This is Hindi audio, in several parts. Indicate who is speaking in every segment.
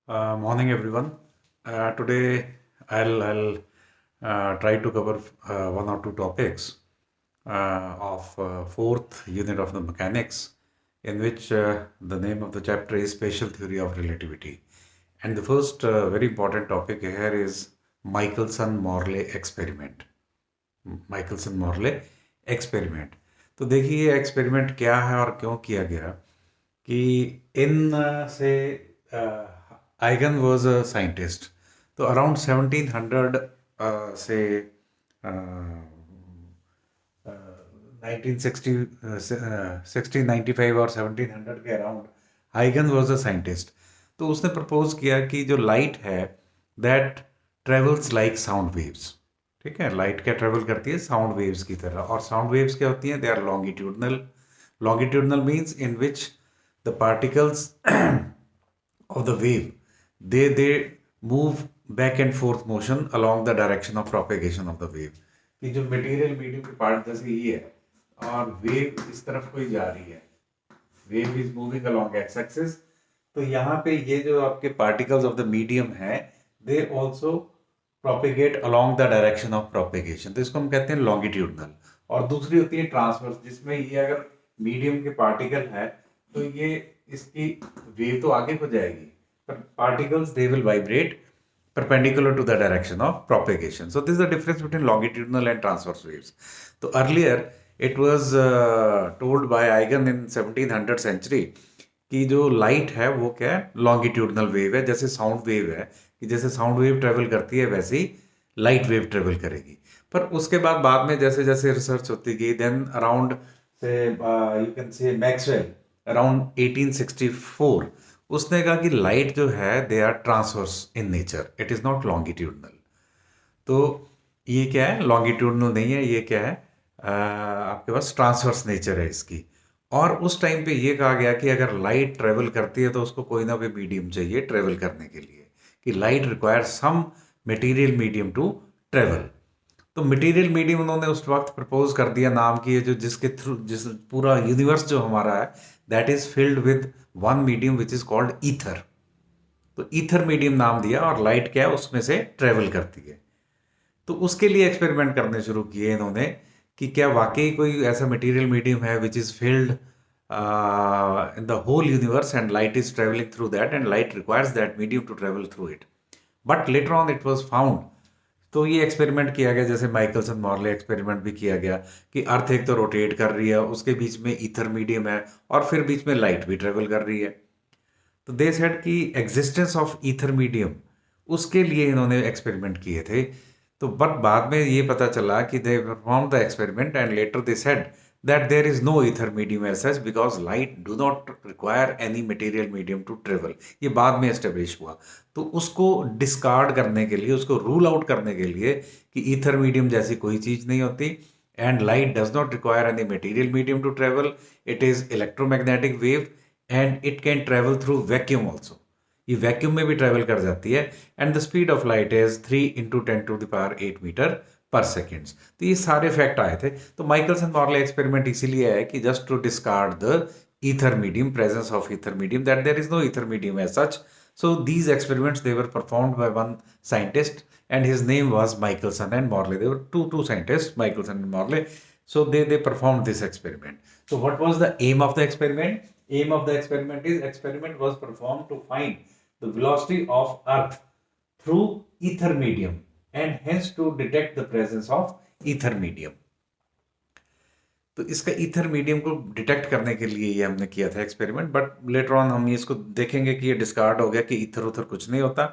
Speaker 1: Morning, everyone. Today, I'll try to cover one or two topics of fourth unit of the mechanics, in which the name of the chapter is Special Theory of Relativity. And the first very important topic here is Michelson-Morley experiment. Michelson Morley experiment. तो देखिए ये एक्सपेरिमेंट क्या है और क्यों किया गया कि इन से आइगन वाज अ साइंटिस्ट। तो अराउंड 1700 से 1960 1695 और 1700 के around eigen was a scientist. तो उसने प्रपोज किया कि जो लाइट है that travels like sound waves. ठीक है, लाइट क्या ट्रेवल करती है? साउंड वेव्स की तरह। और साउंड वेव्स क्या होती हैं? They are longitudinal. Longitudinal means in which the particles of the wave, they move back and forth motion along the direction of propagation of the wave। कि जो मटेरियल मीडियम की पार्ट जैसे ये है और वेव इस तरफ कोई जा रही है, wave is moving along x axis. तो यहाँ पे ये जो आपके पार्टिकल्स ऑफ द मीडियम है they also propagate along the direction of propagation. तो इसको हम कहते हैं लॉन्गिट्यूडनल। और दूसरी होती है ट्रांसवर्स, जिसमें ये अगर मीडियम के पार्टिकल है तो ये इसकी वेव तो आगे को जाएगी पर particles they will vibrate perpendicular to the direction of propagation. So this is the difference between longitudinal and transverse waves. So earlier it was told by Huygens in 1700 century कि जो लाइट है वो क्या है? लॉन्गिट्यूडनल वेव है। जैसे साउंड वेव है कि जैसे साउंड वेव ट्रेवल करती है वैसे ही लाइट वेव ट्रेवल करेगी। पर उसके बाद में जैसे जैसे रिसर्च होती गई देन अराउंड से you can say Maxwell around 1864 उसने कहा कि लाइट जो है they are transverse in nature, it is not longitudinal. तो ये क्या है? लॉन्गिट्यूडनल नहीं है, ये क्या है? आपके पास ट्रांसवर्स नेचर है इसकी। और उस टाइम पे ये कहा गया कि अगर लाइट ट्रेवल करती है तो उसको कोई ना कोई मीडियम चाहिए ट्रेवल करने के लिए, कि light require some material medium to travel. तो मटेरियल मीडियम उन्होंने उस वक्त प्रपोज कर दिया नाम की, जो जिसके थ्रू जिस पूरा यूनिवर्स जो हमारा है that is filled with one medium which is called ether. तो ईथर मीडियम नाम दिया और लाइट क्या है उसमें से ट्रेवल करती है। तो उसके लिए एक्सपेरिमेंट करने शुरू किए इन्होंने कि क्या वाकई कोई ऐसा मटेरियल मीडियम है which is filled in the whole universe and light is travelling through that and light requires that medium to travel through it. But later on it was found. तो ये एक्सपेरिमेंट किया गया, जैसे माइकलसन मॉर्ले एक्सपेरिमेंट भी किया गया कि अर्थ एक तो रोटेट कर रही है, उसके बीच में ईथर मीडियम है और फिर बीच में लाइट भी ट्रेवल कर रही है। तो दे सेड कि एग्जिस्टेंस ऑफ ईथर मीडियम, उसके लिए इन्होंने एक्सपेरिमेंट किए थे। तो बट बाद में ये पता चला कि they perform the experiment and later they said that there is no ether medium as such because light do not require any material medium to travel। ये बाद में एस्टेब्लिश हुआ। तो उसको डिस्कार्ड करने के लिए, उसको रूल आउट करने के लिए कि ईथर मीडियम जैसी कोई चीज़ नहीं होती and light does not require any material medium to travel, it is electromagnetic wave and it can travel through vacuum also. ये वैक्यूम में भी ट्रेवल कर जाती है and the speed of light is 3 × 10⁸ metre per second. तो ये सारे फैक्ट आए थे। तो माइकलसन मॉर्ले एक्सपेरिमेंट इसीलिए है कि just to discard the ether medium, presence of ether medium, that there is no ether medium as such। So these experiments they were performed by one scientist and his name was Michelson and Morley। They were two scientists, Michelson and Morley। So they performed this experiment। So what was the aim of the experiment? Aim of the experiment is experiment was performed to find the velocity of earth through ether medium and hence to detect the presence of ether medium। तो इसका ईथर मीडियम को डिटेक्ट करने के लिए ये हमने किया था एक्सपेरिमेंट। बट लेटर ऑन हम इसको देखेंगे कि ये डिस्कार्ड हो गया कि ईथर उथर कुछ नहीं होता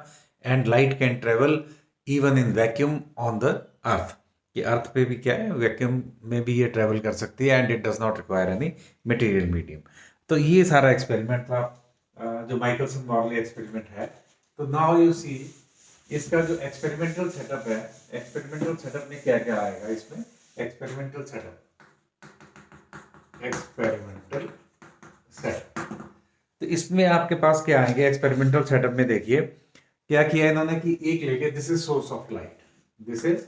Speaker 1: and light can travel even in vacuum on the earth. कि अर्थ पे भी क्या है, वैक्यूम में भी ये ट्रेवल कर सकती है and it does not require any material medium. तो ये सारा एक्सपेरिमेंट था जो माइकलसन मॉर्ले एक्सपेरिमेंट है। तो नाउ यू सी इसका जो एक्सपेरिमेंटल सेटअप है, एक्सपेरिमेंटल सेटअप में क्या क्या आएगा इसमें? Experimental set. तो इसमें आपके पास क्या आएंगे एक्सपेरिमेंटल सेटअप में? देखिए क्या किया इन्होंने कि एक लेके this is source of light, this is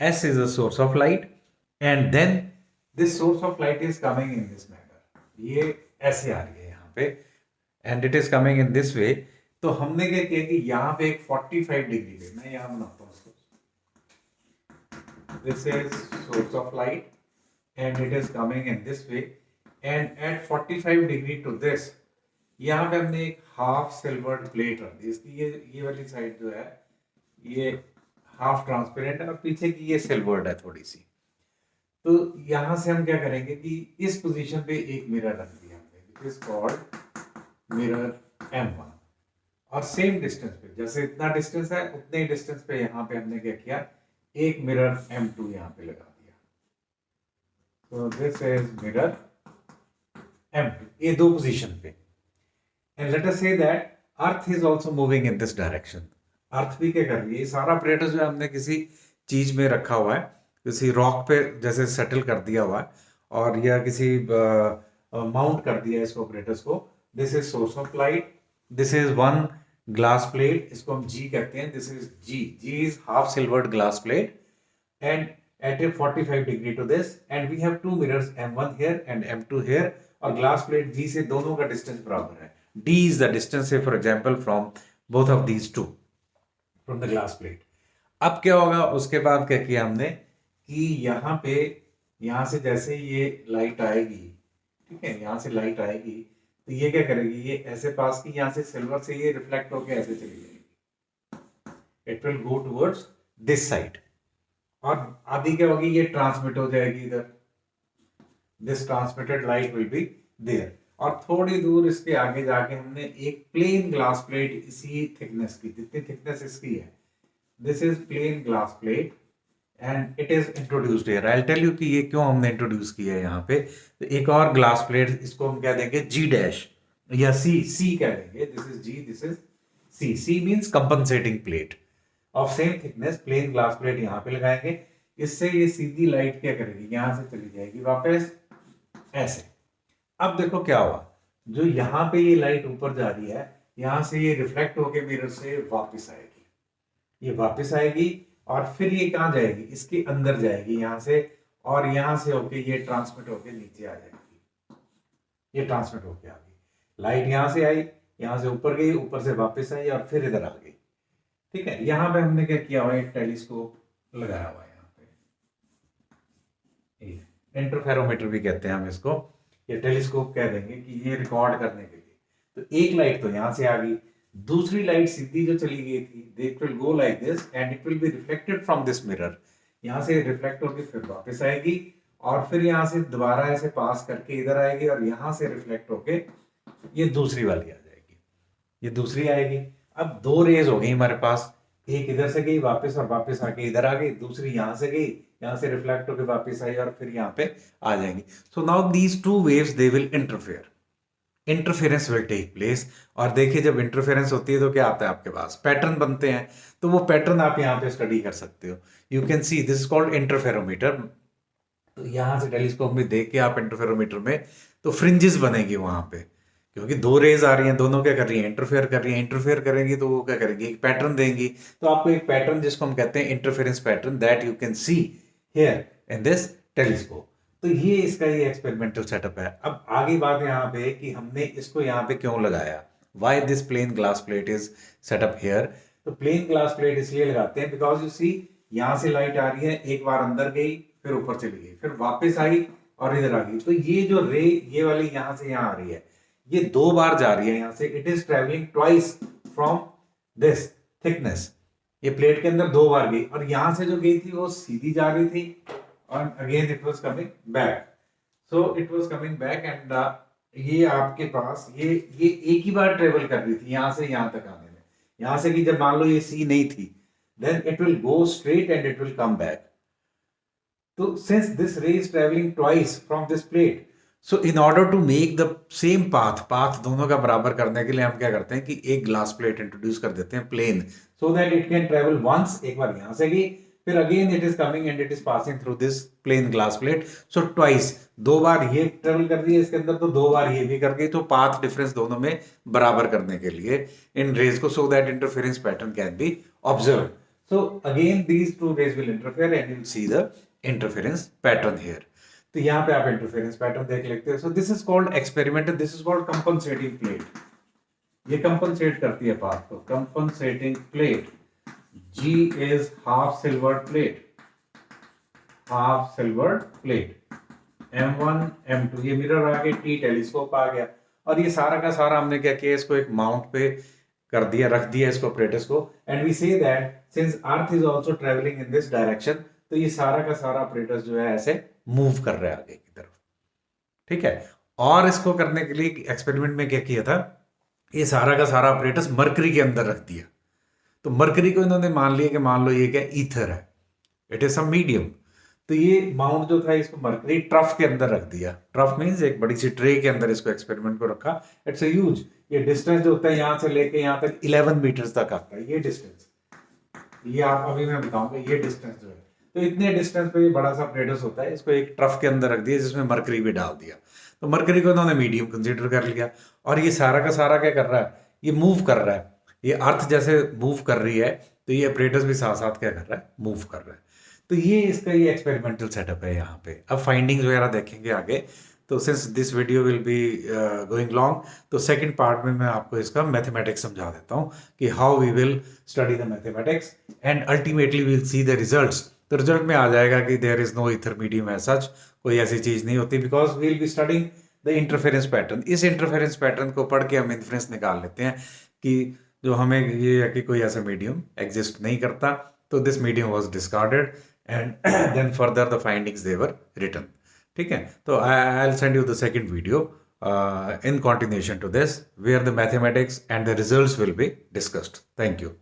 Speaker 1: S is a source of light and then this source of light is coming in this matter. ये ऐसे आ रही है यहाँ पे and it is coming in this way. तो हमने क्या किया कि यहाँ पे एक 45 डिग्री पे, मैं यहाँ बनाता हूँ इसको, this is source of light and it is coming in this way, and at 45 degree to this, यहाँ पे हमने एक हाफ सिल्वर्ड प्लेट रख दी। इसकी ये वाली साइड जो है ये हाफ ट्रांसपेरेंट है और पीछे की ये सिल्वर्ड है थोड़ी सी। तो यहां से हम क्या करेंगे कि इस पोजीशन पे एक मिरर रख दिया हमने, which is called mirror M1, और सेम डिस्टेंस पे, जैसे इतना डिस्टेंस है उतने ही डिस्टेंस पे यहाँ पे हमने क्या किया, एक मिरर M2 यहाँ पे लगा दिया। तो दिस इज मिरर M2, ये दो पोजीशन पे। And let us say that earth is also moving in this direction. Earth भी क्या कर रही है, ये सारा apparatus जो हमने किसी चीज में रखा हुआ है, किसी रॉक पे जैसे सेटल कर दिया हुआ है, और या किसी माउंट कर दिया इसको apparatus को। This is source of light, this is one glass plate, इसको हम G कहते हैं, this is G is half silvered glass plate, and at a 45 degree to this, and we have two mirrors M1 here and M2 here, और ग्लास प्लेट G से दोनों का डिस्टेंस बराबर है। D is the distance, say for example from both of these two, from the glass plate। अब क्या होगा, उसके बाद क्या किया हमने कि यहाँ पे, यहाँ से जैसे ये लाइट आएगी, ठीक है, यहाँ से लाइट आएगी तो ये क्या करेगी, ये ऐसे पास की, यहाँ से सिल्वर से ये रिफ्लेक्ट होके ऐसे चली जाएगी, it will go towards this side, और आधी क्या होगी, ये ट्रांसमिट हो जाएगी इधर, this transmitted light will be there. और थोड़ी दूर इसके आगे जाके हमने एक प्लेन ग्लास प्लेट इसी थिकनेस की, जितनी थिकनेस इसकी है, this is plane glass plate and it is introduced here. I will tell you कि ये क्यों हमने इंट्रोड्यूस किया है यहाँ पे। तो एक और ग्लास प्लेट, इसको हम क्या देंगे, G डैश या C कह देंगे, this is G, this is C means compensating plate of same thickness, plane glass plate यहाँ पे लगाएंगे। इससे ये सीधी लाइट क्या करेगी, यहां से चली जाएगी वापस ऐसे। अब देखो क्या हुआ, जो यहाँ पे ये लाइट ऊपर जा रही है, यहां से ये रिफ्लेक्ट होके मिरर से वापस आएगी, ये वापस आएगी और फिर ये कहाँ जाएगी, इसके अंदर जाएगी यहाँ से, और यहाँ से होके ये ट्रांसमिट होके नीचे आ जाएगी, ये ट्रांसमिट होके आ गई। लाइट यहाँ से आई, यहाँ से ऊपर गई, ऊपर से वापस आई और फिर इधर आ गई, ठीक है। यहाँ पे हमने क्या किया हुआ है, एक टेलीस्कोप लगाया हुआ है यहाँ पे, इंटरफेरोमीटर भी कहते हैं हम इसको, ये टेलीस्कोप कह देंगे कि ये रिकॉर्ड करने के लिए। तो एक लाइट तो यहाँ से आ गई, दूसरी लाइट सीधी जो चली गई थी, it will go like this and it will be reflected from this mirror, यहाँ से रिफ्लेक्ट होकर फिर वापस आएगी, और फिर यहाँ से दोबारा ऐसे पास करके इधर आएगी, और यहाँ से रिफ्लेक्ट होके ये दूसरी वाली आ जाएगी, ये दूसरी आएगी। अब दो रेज हो गई हमारे पास, एक इधर से गई वापस और वापस आके इधर आ गई, दूसरी यहाँ से गई, यहाँ से रिफ्लेक्ट होकर वापस आई और फिर यहाँ पे आ जाएंगी। So now these two waves they will interfere, interference will take place. और देखिए जब इंटरफेरेंस होती है तो क्या आता है आपके पास, पैटर्न बनते हैं। तो वो पैटर्न आप यहाँ पे स्टडी कर सकते हो, you can see this is called interferometer. तो यहाँ से टेलीस्कोप में देख के आप इंटरफेरोमीटर में, तो फ्रिंजेस बनेगी वहां पे, क्योंकि दो रेज आ रही हैं, दोनों क्या कर रही हैं, इंटरफेयर कर रही हैं। इंटरफेयर करेंगी तो वो क्या करेंगी, एक पैटर्न देंगी। तो आपको एक पैटर्न, जिसको हम कहते हैं interference pattern, that you can see here in this telescope. तो ये इसका ये एक्सपेरिमेंटल सेटअप है। अब आगे बात यहाँ पे कि हमने इसको यहाँ पे क्यों लगाया, why this plane glass plate is set up here. तो प्लेन ग्लास प्लेट इसलिए लगाते हैं बिकॉज यू सी, यहाँ से लाइट आ रही है, एक बार अंदर गई, फिर ऊपर चली गई, फिर वापस आई और इधर आ गई। तो ये जो रे, ये वाली यहाँ से यहाँ आ रही है, ये दो बार जा रही है यहाँ से, it is travelling twice from this thickness. ये प्लेट के अंदर दो बार गई, और यहां से जो गई थी वो सीधी जा रही थी, और again it was coming back. So it was coming back and ये आपके पास ये एक ही बार ट्रेवल कर रही थी यहां से यहां तक आने में। यहां से कि जब मान लो ये सी नहीं थी, then it will go straight and it will come back. तो since this ray is travelling twice from this plate, so in order to make the same path दोनों का बराबर करने के लिए हम क्या करते हैं कि एक ग्लास प्लेट इंट्रोड्यूस कर देते हैं plane, so that it can travel once, एक बार यहां से गई, फिर again it is coming and it is passing through this plane glass plate. So twice, दो बार ये ट्रेवल कर रही है इसके अंदर, तो दो बार ये भी कर गई, तो पाथ डिफरेंस दोनों में बराबर करने के लिए इन रेज को, so that interference pattern can be observe. So again these two rays will interfere and you will see the interference pattern here. तो यहाँ पे आप इंटरफेरेंस पैटर्न देख लेते हो। So this is called experimental, this is called compensating plate. ये कंपनसेट करती है पाथ को, compensating plate. G is half silvered plate, half silvered plate। M1 M2 ये मिरर आ गए, T टेलीस्कोप आ गया। और ये सारा का सारा हमने क्या किया, इसको एक माउंट पे कर दिया, रख दिया इसको apparatus को। And we see that since earth is also travelling in this direction, तो ये सारा का सारा apparatus जो है ऐसे मूव कर रहा है आगे की तरफ, ठीक है। और इसको करने के लिए एक्सपेरिमेंट में क्या किया था, ये सारा का सारा apparatus मरकरी के अंदर रख दिया। तो मरकरी को इन्होंने मान लिया कि मान लो ये क्या ईथर है, इट इज सम मीडियम। तो ये माउंट जो था इसको मरकरी ट्रफ के अंदर रख दिया। ट्रफ मींस एक बड़ी सी ट्रे के अंदर इसको एक्सपेरिमेंट को रखा। इट्स अ ह्यूज, ये डिस्टेंस जो होता है यहाँ से लेके यहाँ तक 11 मीटर्स तक आता है ये डिस्टेंस। ये आप अभी मैं बताऊंगा ये डिस्टेंस जो है। तो इतने डिस्टेंस पे ये बड़ा सा apparatus होता है, इसको एक ट्रफ के अंदर रख दिया जिसमें मरकरी भी डाल दिया। तो मरकरी को इन्होंने मीडियम कंसिडर कर लिया। और ये सारा का सारा क्या कर रहा है, ये मूव कर रहा है। ये अर्थ जैसे मूव कर रही है, तो ये apparatus भी साथ साथ क्या कर रहा है, मूव कर रहा है। तो ये इसका ये एक्सपेरिमेंटल सेटअप है यहाँ पे। अब फाइंडिंग्स वगैरह देखेंगे आगे। तो since this video will be going long, तो सेकंड पार्ट में मैं आपको इसका मैथमेटिक्स समझा देता हूँ कि how we will study the mathematics and ultimately will see the results. तो रिजल्ट में आ जाएगा कि there is no ether medium as such, कोई ऐसी चीज़ नहीं होती, because we will be studying the interference pattern. इस इंटरफेरेंस पैटर्न को पढ़ के हम इन्फ्रेंस निकाल लेते हैं कि जो हमें ये है कि कोई ऐसा मीडियम एग्जिस्ट नहीं करता। तो this medium was discarded and then further the findings they were written, ठीक है। तो I will send you the second video in continuation to this, where the mathematics and the results will be discussed. Thank you.